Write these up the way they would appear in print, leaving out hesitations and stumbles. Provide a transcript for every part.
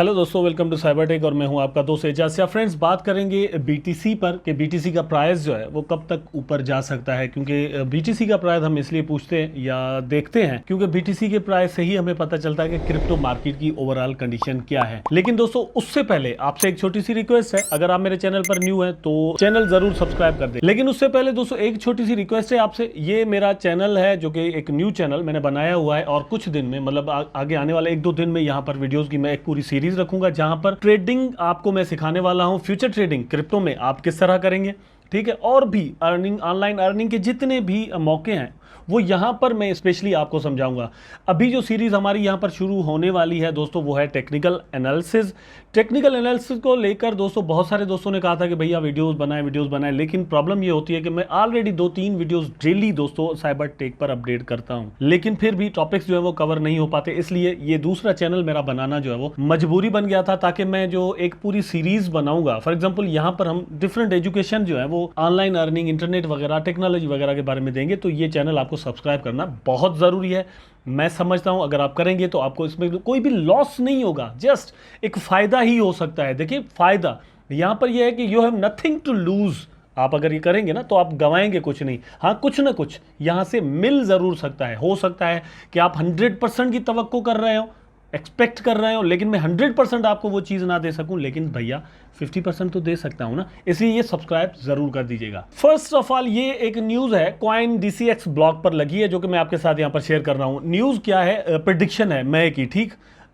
Hello दोस्तों, welcome to cyber tech और मैं हूं आपका दोस्त एजाज। फ्रेंड्स, बात करेंगे बीटीसी पर कि बीटीसी का प्राइस जो है वो कब तक ऊपर जा सकता है। क्योंकि बीटीसी का प्राइस हम इसलिए पूछते हैं या देखते हैं क्योंकि बीटीसी के प्राइस से ही हमें पता चलता है कि क्रिप्टो मार्केट की ओवरऑल कंडीशन क्या है। लेकिन दोस्तों, उससे पहले आपसे एक छोटी सी रिक्वेस्ट है, अगर आप मेरे चैनल पर न्यू है तो चैनल जरूर सब्सक्राइब कर दें। लेकिन उससे पहले दोस्तों एक छोटी सी रिक्वेस्ट है आपसे। ये मेरा चैनल है जो कि एक न्यू चैनल मैंने बनाया हुआ है और कुछ दिन में मतलब आगे आने वाले 1-2 दिन में यहाँ पर वीडियोस की मैं एक पूरी सीरीज रखूंगा जहां पर ट्रेडिंग आपको मैं सिखाने वाला हूं। फ्यूचर ट्रेडिंग क्रिप्टो में आप किस तरह करेंगे, ठीक है, और भी अर्निंग, ऑनलाइन अर्निंग के जितने भी मौके हैं वो यहां पर मैं स्पेशली आपको समझाऊंगा। अभी जो सीरीज हमारी यहां पर शुरू होने वाली है दोस्तों वो है टेक्निकल एनालिसिस। टेक्निकल एनालिसिस को लेकर दोस्तों बहुत सारे दोस्तों ने कहा था कि भैया वीडियोस बनाएं, लेकिन प्रॉब्लम ये होती है कि मैं ऑलरेडी 2-3 वीडियोस डेली दोस्तों साइबर टेक पर अपडेट करता हूं, लेकिन फिर भी टॉपिक्स जो है वो कवर नहीं हो पाते। इसलिए ये दूसरा चैनल मेरा बनाना जो है वो मजबूरी बन गया था, ताकि मैं जो एक पूरी सीरीज बनाऊंगा। फॉर एग्जाम्पल यहाँ पर हम डिफरेंट एजुकेशन जो है वो ऑनलाइन अर्निंग, इंटरनेट वगैरह, टेक्नोलॉजी वगैरह के बारे में देंगे। तो ये चैनल आपको सब्सक्राइब करना बहुत ज़रूरी है। मैं समझता हूं अगर आप करेंगे तो आपको इसमें कोई भी लॉस नहीं होगा, जस्ट एक फ़ायदा ही हो सकता है। देखिए, फ़ायदा यहाँ पर यह है कि you have nothing to lose. आप अगर ये करेंगे ना तो आप गंवाएंगे कुछ नहीं, हाँ कुछ ना कुछ यहाँ से मिल ज़रूर सकता है। हो सकता है कि आप 100% की तवक्को कर रहे हो, एक्सपेक्ट कर रहे हो, लेकिन मैं 100% आपको वो चीज़ ना दे सकूं, लेकिन भैया 50% तो दे सकता हूं ना। इसलिए ये सब्सक्राइब जरूर कर दीजिएगा। फर्स्ट ऑफ ऑल, ये एक न्यूज़ है कॉइन DCX ब्लॉग पर लगी है जो कि मैं आपके साथ यहां पर शेयर कर रहा हूं। न्यूज़ क्या है? प्रेडिक्शन है मई की, ठीक।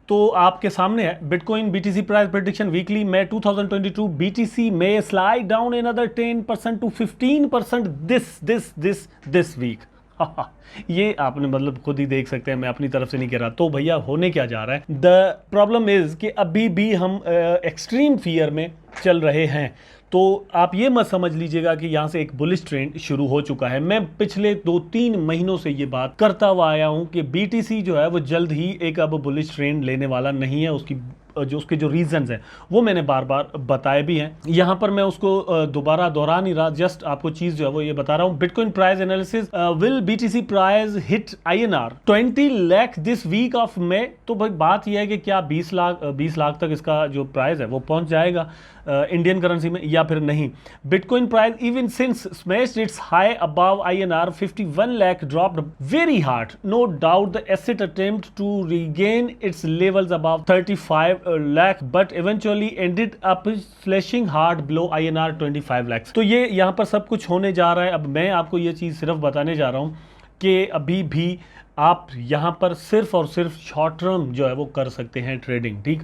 तो आपके सामने है bitcoin BTC price prediction weekly May 2022। BTC में slide down another 10% to 15% this week. ये आपने मतलब खुद ही देख सकते हैं, मैं अपनी तरफ से नहीं कह रहा। तो भैया होने क्या जा रहा है? द प्रॉब्लम इज कि अभी भी हम एक्सट्रीम फियर में चल रहे हैं। तो आप ये मत समझ लीजिएगा कि यहाँ से एक बुलिश ट्रेंड शुरू हो चुका है। मैं पिछले 2-3 महीनों से ये बात करता हुआ आया हूँ कि BTC जो है वो जल्द ही एक अब बुलिश ट्रेंड लेने वाला नहीं है। उसके जो रीजंस हैं वो मैंने बार बार बताए भी हैं। यहाँ पर मैं उसको दोबारा दोहरा नहीं रहा, जस्ट आपको चीज जो है वो ये बता रहा हूँ। Bitcoin price analysis, will BTC price hit INR 20 lakh this week of May. तो भाई बात यह है कि क्या 20 लाख तक इसका जो प्राइस है वो पहुंच जाएगा इंडियन करेंसी में या फिर नहीं। Bitcoin price even since smashed its high above INR 51 lakh dropped very hard. No doubt the asset attempt to regain its levels above 35 lakh but eventually ended up slashing hard below INR 25 lakhs। तो ये यहाँ पर सब कुछ होने जा रहा है। अब मैं आपको ये चीज़ सिर्फ बताने जा रहा हूँ कि अभी भी आप यहाँ पर सिर्फ और सिर्फ शॉर्ट टर्म जो है वो कर सकते हैं ट्रेडिंग, ठीक।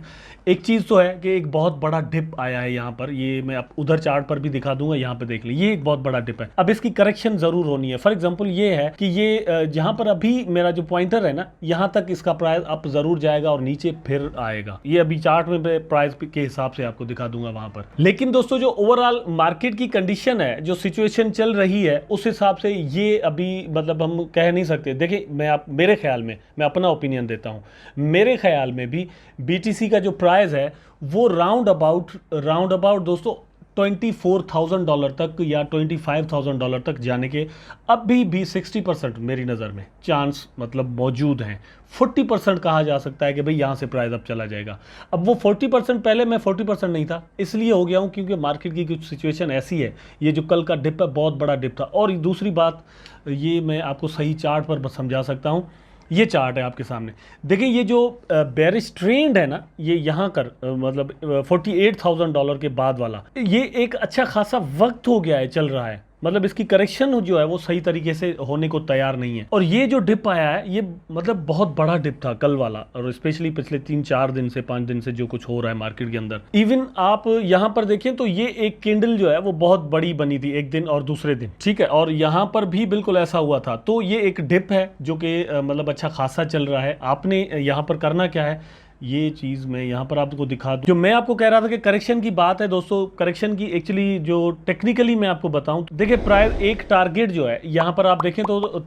एक चीज़ तो है कि एक बहुत बड़ा डिप आया है यहाँ पर, ये मैं आप उधर चार्ट पर भी दिखा दूंगा, यहाँ पे देख लीजिए, ये एक बहुत बड़ा डिप है। अब इसकी करेक्शन ज़रूर होनी है। फॉर एग्जांपल ये है कि ये जहाँ पर अभी मेरा जो पॉइंटर है ना, यहाँ तक इसका प्राइस अप ज़रूर जाएगा और नीचे फिर आएगा। ये अभी चार्ट में प्राइस के हिसाब से आपको दिखा दूंगा वहाँ पर। लेकिन दोस्तों, जो ओवरऑल मार्केट की कंडीशन है, जो सिचुएशन चल रही है, उस हिसाब से ये अभी मतलब हम कह नहीं सकते। देखिए, मेरे ख्याल में, मैं अपना ओपिनियन देता हूं, मेरे ख्याल में भी BTC का जो प्राइस है वो राउंड अबाउट दोस्तों $24,000 तक या $25,000 तक जाने के अभी भी 60% मेरी नज़र में चांस मतलब मौजूद हैं। 40% कहा जा सकता है कि भाई यहाँ से प्राइस अब चला जाएगा। अब वो 40%, पहले मैं 40% नहीं था, इसलिए हो गया हूँ क्योंकि मार्केट की कुछ सिचुएशन ऐसी है। ये जो कल का डिप है बहुत बड़ा डिप था। और दूसरी बात, ये मैं आपको सही चार्ट पर समझा सकता हूँ। ये चार्ट है आपके सामने, देखिए, ये जो बेरिश ट्रेंड है ना, ये यहाँ कर मतलब $48,000 के बाद वाला, ये एक अच्छा खासा वक्त हो गया है चल रहा है। मतलब इसकी करेक्शन जो है वो सही तरीके से होने को तैयार नहीं है। और ये जो डिप आया है ये मतलब बहुत बड़ा डिप था कल वाला, और स्पेशली पिछले 3-4 दिन से 5 दिन से जो कुछ हो रहा है मार्केट के अंदर। इवन आप यहाँ पर देखें तो ये एक कैंडल जो है वो बहुत बड़ी बनी थी एक दिन और दूसरे दिन, ठीक है, और यहाँ पर भी बिल्कुल ऐसा हुआ था। तो ये एक डिप है जो कि मतलब अच्छा खासा चल रहा है। आपने यहाँ पर करना क्या है, ये चीज़ मैं यहाँ पर आपको दिखा दूँ। जो मैं आपको कह रहा था कि करेक्शन की बात है दोस्तों, करेक्शन की एक्चुअली जो टेक्निकली मैं आपको बताऊँ तो देखिए, प्राइस एक टारगेट जो है यहाँ पर आप देखें तो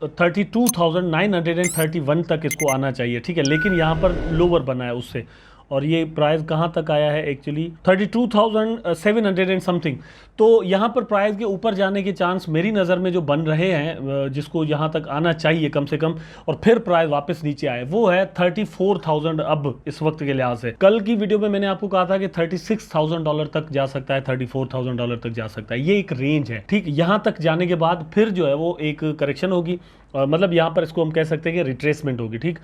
32,931 तक इसको आना चाहिए, ठीक है, लेकिन यहाँ पर लोअर बना है उससे। और ये प्राइस कहाँ तक आया है एक्चुअली 32,700 एंड समथिंग। तो यहाँ पर प्राइस के ऊपर जाने के चांस मेरी नज़र में जो बन रहे हैं, जिसको यहाँ तक आना चाहिए कम से कम, और फिर प्राइस वापस नीचे आए, वो है 34,000 अब इस वक्त के लिहाज से। कल की वीडियो में मैंने आपको कहा था कि $36,000 तक जा सकता है, $34,000 तक जा सकता है, ये एक रेंज है। ठीक, यहाँ तक जाने के बाद फिर जो है वो एक करेक्शन होगी, मतलब यहाँ पर इसको हम कह सकते हैं कि रिट्रेसमेंट होगी। ठीक,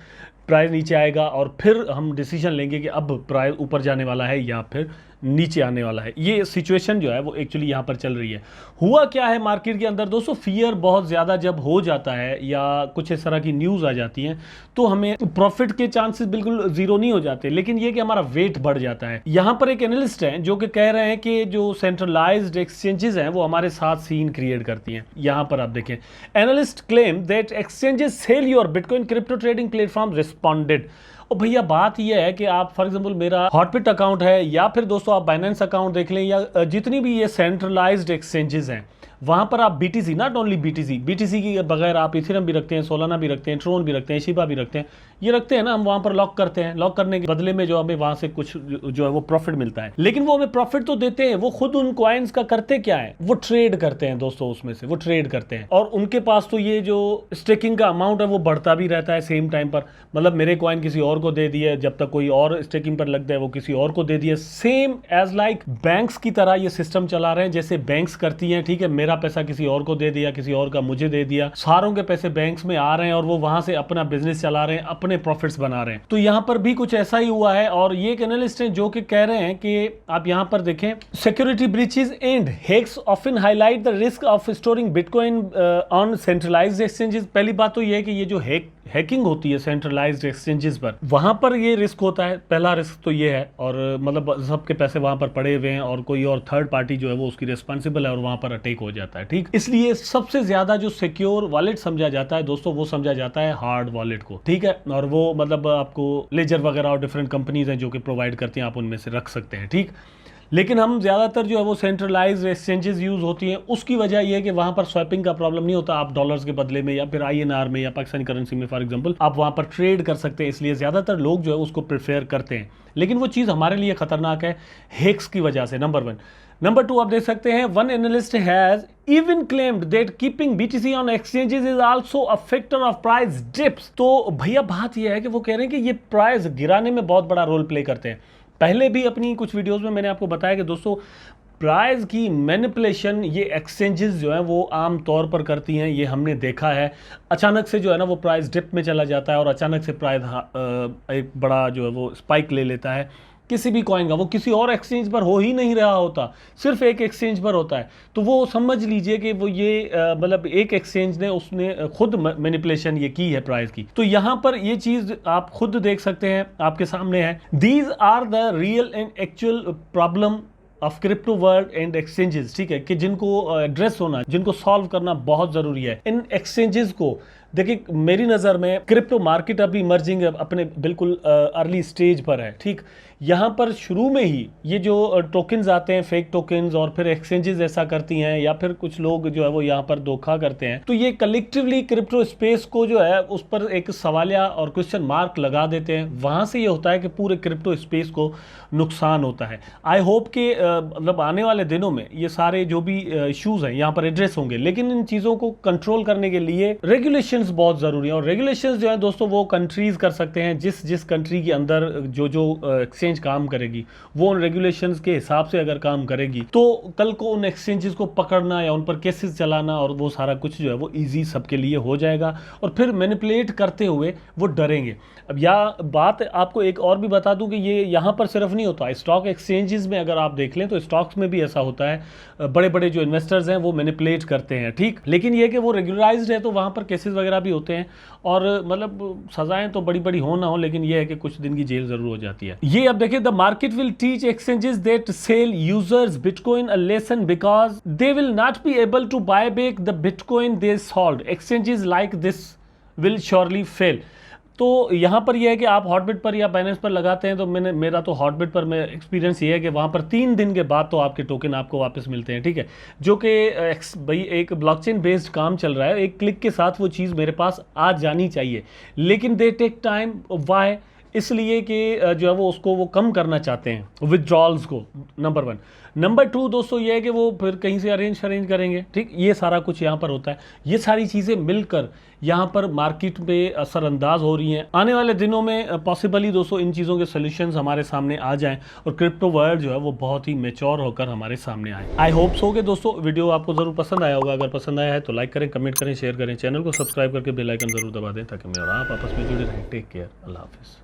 प्राइस नीचे आएगा और फिर हम डिसीजन लेंगे कि अब प्राइस ऊपर जाने वाला है या फिर नीचे आने वाला है। ये सिचुएशन जो है वो एक्चुअली यहाँ पर चल रही है। हुआ क्या है मार्केट के अंदर दोस्तों, फियर बहुत ज़्यादा जब हो जाता है या कुछ इस तरह की न्यूज़ आ जाती हैं तो हमें प्रॉफिट के चांसेस बिल्कुल जीरो नहीं हो जाते, लेकिन ये कि हमारा वेट बढ़ जाता है। यहाँ पर एक एनालिस्ट हैं जो कि कह रहे हैं कि जो सेंट्रलाइज्ड एक्सचेंजेस हैं वो हमारे साथ सीन क्रिएट करती हैं। यहाँ पर आप देखें, analyst claim that exchanges sell your bitcoin crypto trading platform responded. और भैया बात यह है कि आप फॉर एग्जांपल मेरा हॉटबिट अकाउंट है या फिर दोस्तों आप बाइनेंस अकाउंट देख लें या जितनी भी ये सेंट्रलाइज्ड एक्सचेंजेस हैं वहां पर आप बीटीसी, नॉट ओनली बीटीसी के बगैर आप इथेरियम भी रखते हैं, सोलाना भी रखते हैं, ट्रोन भी रखते हैं, शिबा भी रखते हैं, ये रखते हैं ना, हम वहां पर लॉक करते हैं। लॉक करने के बदले में जो हमें वहां से कुछ जो है वो प्रॉफिट मिलता है, लेकिन वो हमें प्रॉफिट तो देते हैं, वो खुद उन कॉइन्स का करते क्या है, वो ट्रेड करते हैं दोस्तों, उसमें से वो ट्रेड करते हैं और उनके पास तो ये जो स्टेकिंग का अमाउंट है वो बढ़ता भी रहता है सेम टाइम पर। मतलब मेरे कॉइन किसी और को दे दिए, जब तक कोई और स्टेकिंग पर लग जाए वो किसी और को दे दिए। सेम एज लाइक बैंक्स की तरह ये सिस्टम चला रहे हैं, जैसे बैंक्स करती हैं। ठीक है, मेरा पैसा किसी और को दे दिया, किसी और का मुझे दे दिया, सारों के पैसे बैंक्स में आ रहे हैं और वो वहां से अपना बिजनेस चला रहे हैं, अपने प्रॉफिट्स बना रहे हैं। तो यहां पर भी कुछ ऐसा ही हुआ है और ये एक एनालिस्ट हैं जो कि कह रहे हैं कि आप यहां पर देखें, security breaches and hacks often highlight the risk of storing bitcoin on centralised exchanges. पहली बात तो ये है कि ये जो हैकिंग होती है सेंट्रलाइज्ड एक्सचेंजेस पर, वहां पर ये रिस्क होता है। पहला रिस्क तो ये है, और मतलब सबके पैसे वहां पर पड़े हुए हैं और कोई और थर्ड पार्टी जो है वो उसकी रिस्पॉन्सिबल है और वहां पर अटैक हो जाता है। ठीक, इसलिए सबसे ज्यादा जो सिक्योर वॉलेट समझा जाता है दोस्तों, वो समझा जाता है हार्ड वॉलेट को। ठीक है, और वो मतलब आपको लेजर वगैरह और डिफरेंट कंपनीज हैं जो कि प्रोवाइड करती हैं, आप उनमें से रख सकते हैं। ठीक, लेकिन हम ज़्यादातर जो है वो सेंट्रलाइज्ड एक्सचेंजेस यूज़ होती हैं। उसकी वजह यह है कि वहाँ पर स्वैपिंग का प्रॉब्लम नहीं होता, आप डॉलर्स के बदले में या फिर INR में या पाकिस्तानी करेंसी में फॉर एग्जांपल आप वहाँ पर ट्रेड कर सकते हैं, इसलिए ज़्यादातर लोग जो है उसको प्रेफर करते हैं। लेकिन वो चीज़ हमारे लिए खतरनाक है हैक्स की वजह से, नंबर 1। नंबर 2 आप देख सकते हैं, one analyst has even claimed that keeping BTC on exchanges is also a factor of price dips। तो भैया बात यह है कि वो कह रहे हैं कि ये प्राइस गिराने में बहुत बड़ा रोल प्ले करते हैं। पहले भी अपनी कुछ वीडियोस में मैंने आपको बताया कि दोस्तों प्राइस की मैनिपुलेशन ये एक्सचेंजेस जो है वो आम तौर पर करती हैं, ये हमने देखा है। अचानक से जो है ना वो प्राइस डिप में चला जाता है और अचानक से प्राइस एक बड़ा जो है वो स्पाइक ले लेता है किसी भी कॉइन का। वो किसी और एक्सचेंज पर हो ही नहीं रहा होता, सिर्फ एक एक्सचेंज पर होता है। तो वो समझ लीजिए कि वो ये मतलब एक एक्सचेंज ने उसने खुद मैनिपुलेशन ये की है प्राइस की। तो यहाँ पर ये चीज़ आप खुद देख सकते हैं, आपके सामने है। These are the real and actual problem of crypto world and exchanges. ठीक है, कि जिनको एड्रेस होना, जिनको सॉल्व करना बहुत ज़रूरी है। इन एक्सचेंजेस को देखिए, मेरी नज़र में क्रिप्टो मार्केट अभी इमर्जिंग अपने बिल्कुल अर्ली स्टेज पर है। ठीक, यहाँ पर शुरू में ही ये जो टोकन्स आते हैं, फेक टोकन्स, और फिर एक्सचेंजेस ऐसा करती हैं या फिर कुछ लोग जो है वो यहाँ पर धोखा करते हैं, तो ये कलेक्टिवली क्रिप्टो स्पेस को जो है उस पर एक सवालिया और क्वेश्चन मार्क लगा देते हैं। वहाँ से ये होता है कि पूरे क्रिप्टो स्पेस को नुकसान होता है। आई होप कि मतलब आने वाले दिनों में ये सारे जो भी इश्यूज हैं यहाँ पर एड्रेस होंगे, लेकिन इन चीज़ों को कंट्रोल करने के लिए रेगुलेशंस बहुत ज़रूरी है। और रेगुलेशंस जो है दोस्तों वो कंट्रीज कर सकते हैं, जिस कंट्री के अंदर जो एक्सचेंज काम करेगी वो उन रेगुलेशंस के हिसाब से अगर काम करेगी तो कल को उन एक्सचेंजेस को पकड़ना या उन पर केसेस चलाना और वो सारा कुछ जो है वो इजी सबके लिए हो जाएगा और फिर मैनिपुलेट करते हुए वो डरेंगे। अब यह बात आपको एक और भी बता दूं कि ये यहाँ पर सिर्फ नहीं होता, स्टॉक एक्सचेंजेस में अगर आप देख लें तो स्टॉक्स में भी ऐसा होता है, बड़े बड़े जो इन्वेस्टर्स हैं वो मैनिपुलेट करते हैं। ठीक, लेकिन ये कि वो रेगुलराइज्ड है तो वहाँ पर केसेस वगैरह भी होते हैं और मतलब सजाएं तो बड़ी बड़ी हो ना हो, लेकिन ये है कि कुछ दिन की जेल जरूर हो जाती है। ये अब देखिए, the market will teach exchanges that sell users bitcoin a lesson because they will not be able to buy back the bitcoin they sold. Exchanges like this will surely fail. तो यहाँ पर यह है कि आप हॉटबिट पर या Binance पर लगाते हैं तो मेरा तो हॉटबिट पर मैं एक्सपीरियंस ये है कि वहाँ पर 3 दिन के बाद तो आपके टोकन आपको वापस मिलते हैं। ठीक है, जो कि भाई एक ब्लॉकचेन बेस्ड काम चल रहा है, एक क्लिक के साथ वो चीज़ मेरे पास आ जानी चाहिए, लेकिन दे टेक टाइम। वाई? इसलिए कि जो है वो उसको वो कम करना चाहते हैं विथड्रॉल्स को, नंबर 1। नंबर 2 दोस्तों ये है कि वो फिर कहीं से अरेंज करेंगे, ठीक, ये सारा कुछ यहाँ पर होता है। ये सारी चीज़ें मिलकर यहाँ पर मार्केट पे असरअंदाज हो रही हैं। आने वाले दिनों में पॉसिबली दोस्तों इन चीज़ों के सोल्यूशंस हमारे सामने आ जाएं और क्रिप्टो वर्ल्ड जो है वो बहुत ही मैच्योर होकर हमारे सामने आए। आई होप सो कि दोस्तों वीडियो आपको ज़रूर पसंद आया होगा। अगर पसंद आया है तो लाइक करें, कमेंट करें, शेयर करें, चैनल को सब्सक्राइब करके बेल आइकन ज़रूर दबा दें ताकि मैं और आप आपस में जुड़े रहें। टेक केयर, अल्लाह हाफिज़।